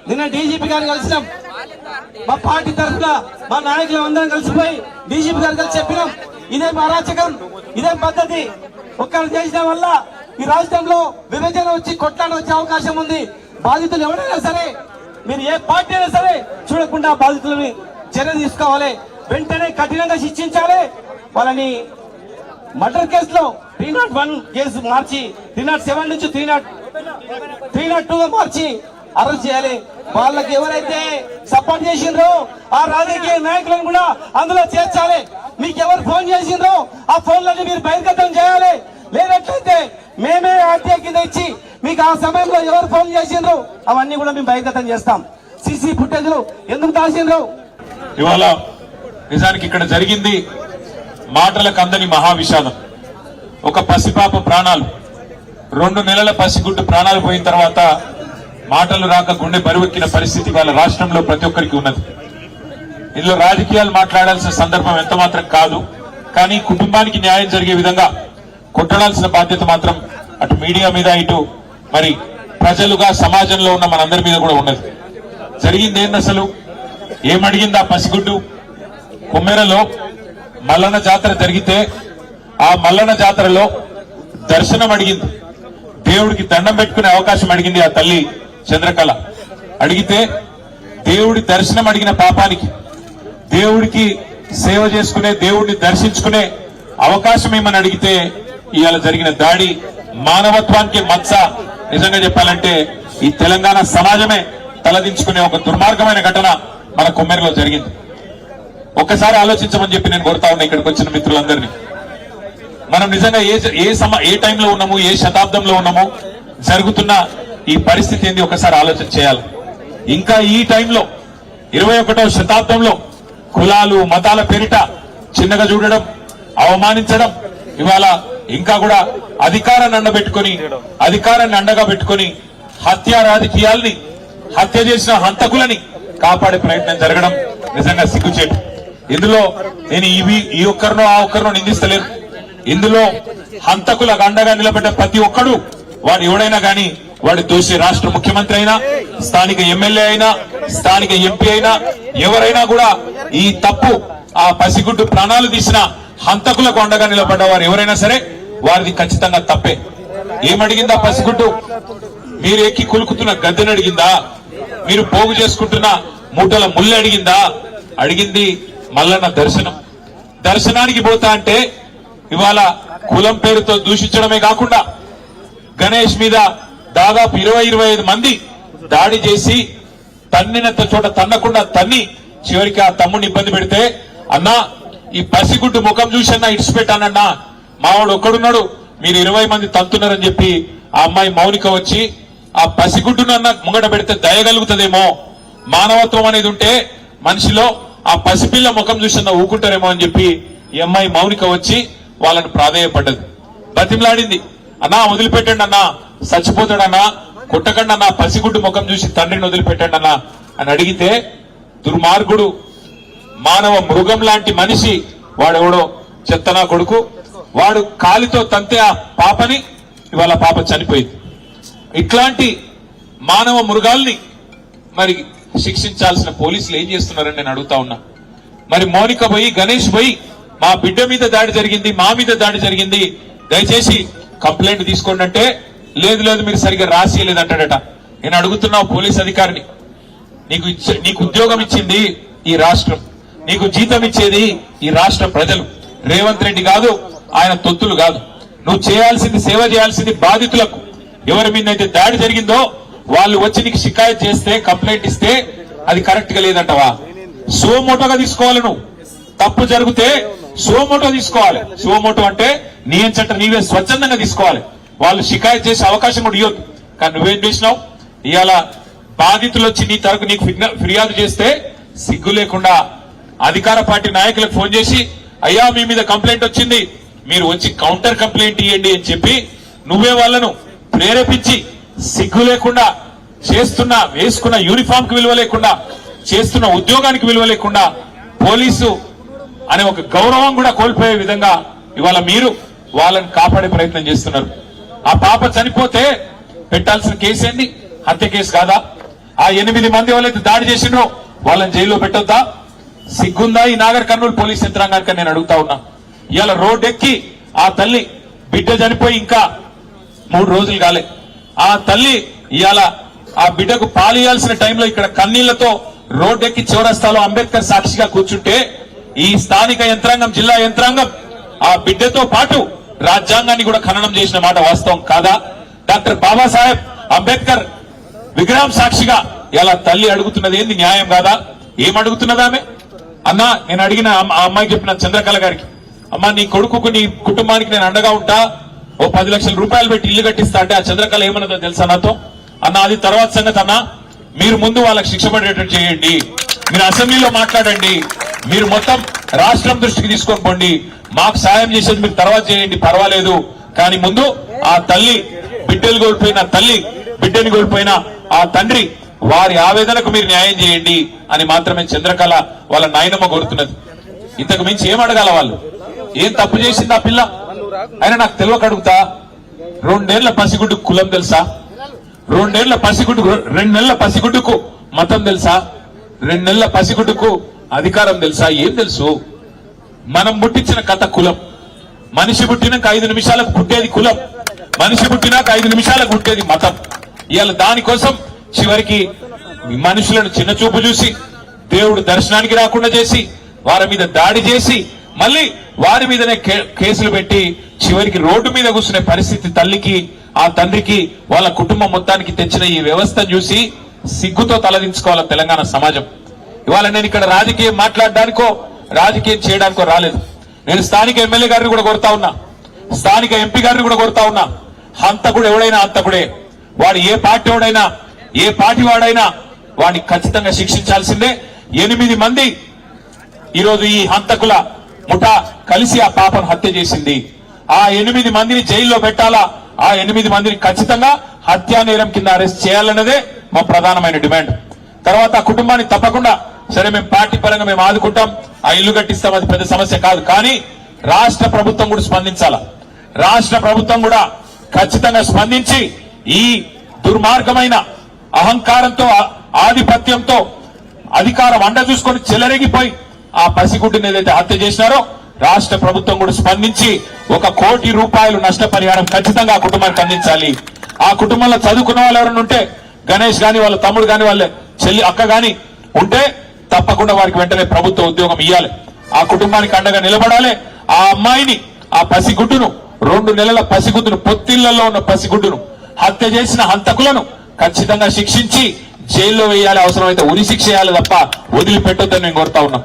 నిన్న డీజీపీ గారు కలిసినాం, మా పార్టీ తరఫున మా నాయకులు అందరం కలిసిపోయి డీజీపీ గారు కలిసి చెప్పినాం, ఇదేం అరాచకం, ఇదేం పద్ధతి. ఒక్కరు చేసిన వల్ల ఈ రాష్ట్రంలో విభజన వచ్చి కొట్లాట వచ్చే అవకాశం ఉంది. బాధితులు ఎవరైనా సరే, మీరు ఏ పార్టీ అయినా సరే చూడకుండా బాధితులని చర్య తీసుకోవాలి, వెంటనే కఠినంగా శిక్షించాలి. వాళ్ళని మర్డర్ కేసులో 301 కేసు మార్చి 307 నుంచి 302గా మార్చి అరెస్ట్ చేయాలి. వాళ్ళకి ఎవరైతే సపోర్ట్ చేసిండ్రో ఆ రాజకీయ నాయకులను కూడా అందులో చేర్చాలి. మీకు ఎవరు ఫోన్ చేసిండ్రో ఆ ఫోన్లని మీరు బహిర్గతం చేయాలి. లేనట్లయితే మేమే ఆర్టీఐ కింద ఇచ్చి మీకు ఆ సమయంలో ఎవరు ఫోన్ చేసిండ్రో అవన్నీ కూడా మేము బహిర్గతం చేస్తాం. సీసీ ఫుటేజ్లు ఎందుకు దాచిండ్రో. ఇవాళ నిజానికి ఇక్కడ జరిగింది మాటలకు అందని మహావిషాదం. ఒక పసిపాప ప్రాణాలు, 2 నెలల పసిగుడ్డు ప్రాణాలు పోయిన తర్వాత మాటలు రాక గుండె బరువెక్కిన పరిస్థితి వాళ్ళ రాష్ట్రంలో ప్రతి ఒక్కరికి ఉన్నది. ఇందులో రాజకీయాలు మాట్లాడాల్సిన సందర్భం ఎంత మాత్రం కాదు. కానీ కుటుంబానికి న్యాయం జరిగే విధంగా కొట్టడాల్సిన బాధ్యత మాత్రం అటు మీడియా మీద, ఇటు మరి ప్రజలుగా సమాజంలో ఉన్న మనందరి మీద కూడా ఉన్నది. జరిగింది ఏంది అసలు, ఏమడిగింది ఆ పసిగుడ్డు? కుమ్మెరలో మల్లన్న జాతర జరిగితే ఆ మల్లన్న జాతరలో దర్శనం అడిగింది, దేవుడికి దండం పెట్టుకునే అవకాశం అడిగింది ఆ తల్లి చంద్రకళ. అడిగితే దేవుడి దర్శనం అడిగిన పాపానికి, దేవుడికి సేవ చేసుకునే, దేవుడిని దర్శించుకునే అవకాశం ఏమని అడిగితే ఇవాళ జరిగిన దాడి మానవత్వానికి మచ్చ. నిజంగా చెప్పాలంటే ఈ తెలంగాణ సమాజమే తలదించుకునే ఒక దుర్మార్గమైన ఘటన మన కుమ్మెరలో జరిగింది. ఒక్కసారి ఆలోచించమని చెప్పి నేను కోరుతా ఉన్నా ఇక్కడికి వచ్చిన మిత్రులందరినీ. మనం నిజంగా ఏ టైంలో ఉన్నాము, ఏ శతాబ్దంలో ఉన్నాము, జరుగుతున్న ఈ పరిస్థితి ఏంది ఒకసారి ఆలోచన చేయాలి. ఇంకా ఈ టైంలో 21వ శతాబ్దంలో కులాలు మతాల పేరిట చిన్నగా చూడడం, అవమానించడం, ఇవాళ ఇంకా కూడా అధికారాన్ని అండగా పెట్టుకొని హత్య రాజకీయాల్ని, హత్య చేసిన హంతకులని కాపాడే ప్రయత్నం జరగడం నిజంగా సిగ్గుచేటు. ఇందులో నేను ఈ ఒక్కరినో ఆ ఒక్కరినో నిందిస్తలేను. ఇందులో హంతకులకు అండగా నిలబడ్డ ప్రతి ఒక్కడు, వాడు ఎవడైనా గాని, వాడి దోషి రాష్ట్ర ముఖ్యమంత్రి అయినా, స్థానిక ఎమ్మెల్యే అయినా, స్థానిక ఎంపీ అయినా, ఎవరైనా కూడా ఈ తప్పు, ఆ పసిగుడ్డు ప్రాణాలు తీసిన హంతకులకు అండగా నిలబడ్డ వారు ఎవరైనా సరే వారిది ఖచ్చితంగా తప్పే. ఏమడిగిందా పసిగుడ్డు? మీరు ఎక్కి కులుకుతున్న గద్దెని అడిగిందా? మీరు పోగు చేసుకుంటున్న మూటల ముళ్ళు అడిగిందా? అడిగింది మల్లన్న దర్శనం. దర్శనానికి పోతా అంటే ఇవాళ కులం పేరుతో దూషించడమే కాకుండా గణేష్ మీద దాదాపు 20-25 మంది దాడి చేసి తన్నినంత చోట తన్నకుండా తన్ని చివరికి ఆ తమ్ముడిని ఇబ్బంది పెడితే, అన్నా ఈ పసిగుడ్డు ముఖం చూసన్నా ఇడిచిపెట్టానన్నా, మావాడు ఒక్కడున్నాడు, మీరు 20 మంది తంతున్నారని చెప్పి ఆ అమ్మాయి మౌనిక వచ్చి ఆ పసిగుడ్డునన్నా ముంగట పెడితే దయగలుగుతుందేమో, మానవత్వం అనేది ఉంటే మనిషిలో ఆ పసిపిల్ల ముఖం చూసన్నా ఊకుంటారేమో అని చెప్పి ఈ అమ్మాయి మౌనిక వచ్చి వాళ్ళని ప్రాధేయపడ్డది, బతిమలాడింది. అన్నా వదిలిపెట్టండి అన్నా, చచ్చిపోతాడన్నా, కొట్టకండి అన్నా, పసిగుడ్డు ముఖం చూసి తండ్రిని వదిలిపెట్టండి అన్నా అని అడిగితే, దుర్మార్గుడు, మానవ మృగం లాంటి మనిషి వాడెవడో చెత్తనా కొడుకు, వాడు కాలితో తంతే ఆ పాపని, ఇవాళ పాప చనిపోయింది. ఇట్లాంటి మానవ మృగాల్ని మరి శిక్షించాల్సిన పోలీసులు ఏం చేస్తున్నారని నేను అడుగుతా ఉన్నా. మరి మౌనిక పోయి, గణేష్ పోయి, మా బిడ్డ మీద దాడి జరిగింది, మా మీద దాడి జరిగింది, దయచేసి కంప్లైంట్ తీసుకోండి అంటే, లేదు మీరు సరిగ్గా రాసియలేదంటాడట. నేను అడుగుతున్నా పోలీస్ అధికారిని, నీకు ఉద్యోగం ఇచ్చింది ఈ రాష్ట్రం, నీకు జీతం ఇచ్చేది ఈ రాష్ట్ర ప్రజలు, రేవంత్ రెడ్డి కాదు, ఆయన తొత్తులు కాదు. నువ్వు చేయాల్సింది, సేవ చేయాల్సింది బాధితులకు. ఎవరి మీద అయితే దాడి జరిగిందో వాళ్ళు వచ్చి నీకు షికాయత్ చేస్తే, కంప్లైంట్ ఇస్తే అది కరెక్ట్ గా లేదంటవా? సోమోటోగా తీసుకోవాలి. నువ్వు తప్పు జరిగితే సోమోటో తీసుకోవాలి. సోమోటో అంటే నీ ఎంచట నీవే స్వచ్ఛందంగా తీసుకోవాలి. వాళ్ళు షికాయత్ చేసే అవకాశం కూడా ఇవ్వద్దు. కానీ నువ్వేం చేసినావు? ఇవాళ బాధితులు వచ్చి నీ తరపు నీకు ఫిర్యాదు చేస్తే సిగ్గు లేకుండా అధికార పార్టీ నాయకులకు ఫోన్ చేసి, అయ్యా మీ మీద కంప్లైంట్ వచ్చింది, మీరు వచ్చి కౌంటర్ కంప్లైంట్ ఇవ్వండి అని చెప్పి నువ్వే వాళ్ళను ప్రేరేపించి, సిగ్గు లేకుండా వేసుకున్న యూనిఫామ్ కి విలువ లేకుండా, చేస్తున్న ఉద్యోగానికి విలువ లేకుండా, పోలీసు అనే ఒక గౌరవం కూడా కోల్పోయే విధంగా ఇవాళ మీరు వాళ్ళని కాపాడే ప్రయత్నం చేస్తున్నారు. ఆ పాప చనిపోతే పెట్టాల్సిన కేసు ఏంది? హత్య కేసు కాదా? ఆ 8 మంది ఎవరైతే దాడి చేసిండ్రో వాళ్ళని జైల్లో పెట్టొద్దా? సిగ్గుందా ఈ నాగర్ కర్నూలు పోలీస్ యంత్రాంగానికి నేను అడుగుతా ఉన్నా. ఇవాళ రోడ్డెక్కి ఆ తల్లి బిడ్డ చనిపోయి ఇంకా 3 రోజులు కాలే. ఆ తల్లి ఇవాళ ఆ బిడ్డకు పాలియాల్సిన టైంలో ఇక్కడ కన్నీళ్లతో రోడ్డెక్కి చౌరస్తాలో అంబేద్కర్ సాక్షిగా కూర్చుంటే ఈ స్థానిక యంత్రాంగం, జిల్లా యంత్రాంగం ఆ బిడ్డతో పాటు రాజ్యాంగాన్ని కూడా ఖననం చేసిన మాట వాస్తవం కాదా? డాక్టర్ బాబాసాహెబ్ అంబేద్కర్ విగ్రహం సాక్షిగా ఇలా తల్లి అడుగుతున్నది ఏంది? న్యాయం కాదా? ఏమడుగుతున్నది ఆమె? అన్నా, నేను అడిగిన ఆ అమ్మాయికి చెప్పిన చంద్రకళ గారికి, అమ్మా నీ కొడుకుకు నీ కుటుంబానికి నేను అండగా ఉంటా, ఓ 10 లక్షల రూపాయలు పెట్టి ఇల్లు కట్టిస్తా అంటే ఆ చంద్రకళ ఏమన్నదో తెలుసా నాతో? అన్న అది తర్వాత సంగతి అన్నా, మీరు ముందు వాళ్ళకి శిక్ష పడేటట్టు చేయండి, మీరు అసెంబ్లీలో మాట్లాడండి, మీరు మొత్తం రాష్ట్రం దృష్టికి తీసుకొని పోండి, మాకు సాయం చేసేది మీరు తర్వాత చేయండి పర్వాలేదు, కానీ ముందు ఆ తల్లి బిడ్డలు కోల్పోయిన తల్లి, బిడ్డని కోల్పోయిన ఆ తండ్రి వారి ఆవేదనకు మీరు న్యాయం చేయండి అని మాత్రమే చంద్రకళ వాళ్ళ నాయనమ్మ కోరుతున్నది. ఇంతకు మించి ఏం అడగాల? వాళ్ళు ఏం తప్పు చేసింది ఆ పిల్ల? అయినా నాకు తెలియక అడుగుతా, 2 ఏళ్ల పసిగుడ్డుకు కులం తెలుసా? 2 ఏళ్ల పసిగుడ్డుకు, 2 నెలల పసిగుడ్డుకు మతం తెలుసా? 2 నెలల పసిగుడ్డుకు అధికారం తెలుసా? ఏం తెలుసు? మనం పుట్టించిన కథ కులం. మనిషి పుట్టినాక 5 నిమిషాలకు పుట్టేది కులం, మనిషి పుట్టినాక 5 నిమిషాలకు పుట్టేది మతం. ఇవాళ దానికోసం చివరికి మనుషులను చిన్న చూపు చూసి, దేవుడు దర్శనానికి రాకుండా చేసి, వారి మీద దాడి చేసి, మళ్ళీ వారి మీదనే కేసులు పెట్టి చివరికి రోడ్డు మీద కూర్చునే పరిస్థితి తల్లికి, ఆ తండ్రికి, వాళ్ళ కుటుంబం మొత్తానికి తెచ్చిన ఈ వ్యవస్థను చూసి సిగ్గుతో తలదించుకోవాలి తెలంగాణ సమాజం. ఇవాళ నేను ఇక్కడ రాజకీయం మాట్లాడడానికో రాజకీయం చేయడానికో రాలేదు. నేను స్థానిక ఎమ్మెల్యే గారిని కూడా కోరుతా ఉన్నా, స్థానిక ఎంపీ గారిని కూడా కోరుతా ఉన్నా, హంతకుడు ఎవడైనా హంతకుడే, వాడు ఏ పార్టీ వాడైనా, ఏ పార్టీ వాడైనా వాడిని ఖచ్చితంగా శిక్షించాల్సిందే. 8 మంది ఈరోజు ఈ హంతకుల ముఠా కలిసి ఆ పాపను హత్య చేసింది. ఆ 8 మందిని జైల్లో పెట్టాలా, ఆ 8 మందిని ఖచ్చితంగా హత్యా నేరం కింద అరెస్ట్ చేయాలన్నదే మా ప్రధానమైన డిమాండ్. తర్వాత ఆ కుటుంబాన్ని తప్పకుండా, సరే మేము పార్టీ పరంగా మేము ఆదుకుంటాం, ఆ ఇల్లు కట్టిస్తాం, అది పెద్ద సమస్య కాదు, కానీ రాష్ట్ర ప్రభుత్వం కూడా స్పందించాలా. రాష్ట్ర ప్రభుత్వం కూడా ఖచ్చితంగా స్పందించి ఈ దుర్మార్గమైన అహంకారంతో, ఆధిపత్యంతో, అధికారం అండ చూసుకొని చెలరేగిపోయి ఆ పసిగుడ్డుని ఏదైతే హత్య చేసినారో రాష్ట్ర ప్రభుత్వం కూడా స్పందించి 1 కోటి రూపాయలు నష్టపరిహారం ఖచ్చితంగా ఆ కుటుంబానికి అందించాలి. ఆ కుటుంబంలో చదువుకున్న వాళ్ళు ఎవరైనా ఉంటే, గణేష్ గాని, వాళ్ళ తమ్ముడు గాని, వాళ్ళ చెల్లి అక్క గాని ఉంటే తప్పకుండా వారికి వెంటనే ప్రభుత్వ ఉద్యోగం ఇవ్వాలి. ఆ కుటుంబానికి అండగా నిలబడాలి. ఆ అమ్మాయిని, ఆ పసిగుడ్డును, 2 నెలల పసిగుడ్డును, పొత్తిళ్లలో ఉన్న పసిగుడ్డును హత్య చేసిన హంతకులను ఖచ్చితంగా శిక్షించి జైల్లో వేయాలి, అవసరమైతే ఉరి శిక్ష చేయాలి తప్ప వదిలిపెట్టొద్దని నేను కోరుతా ఉన్నా.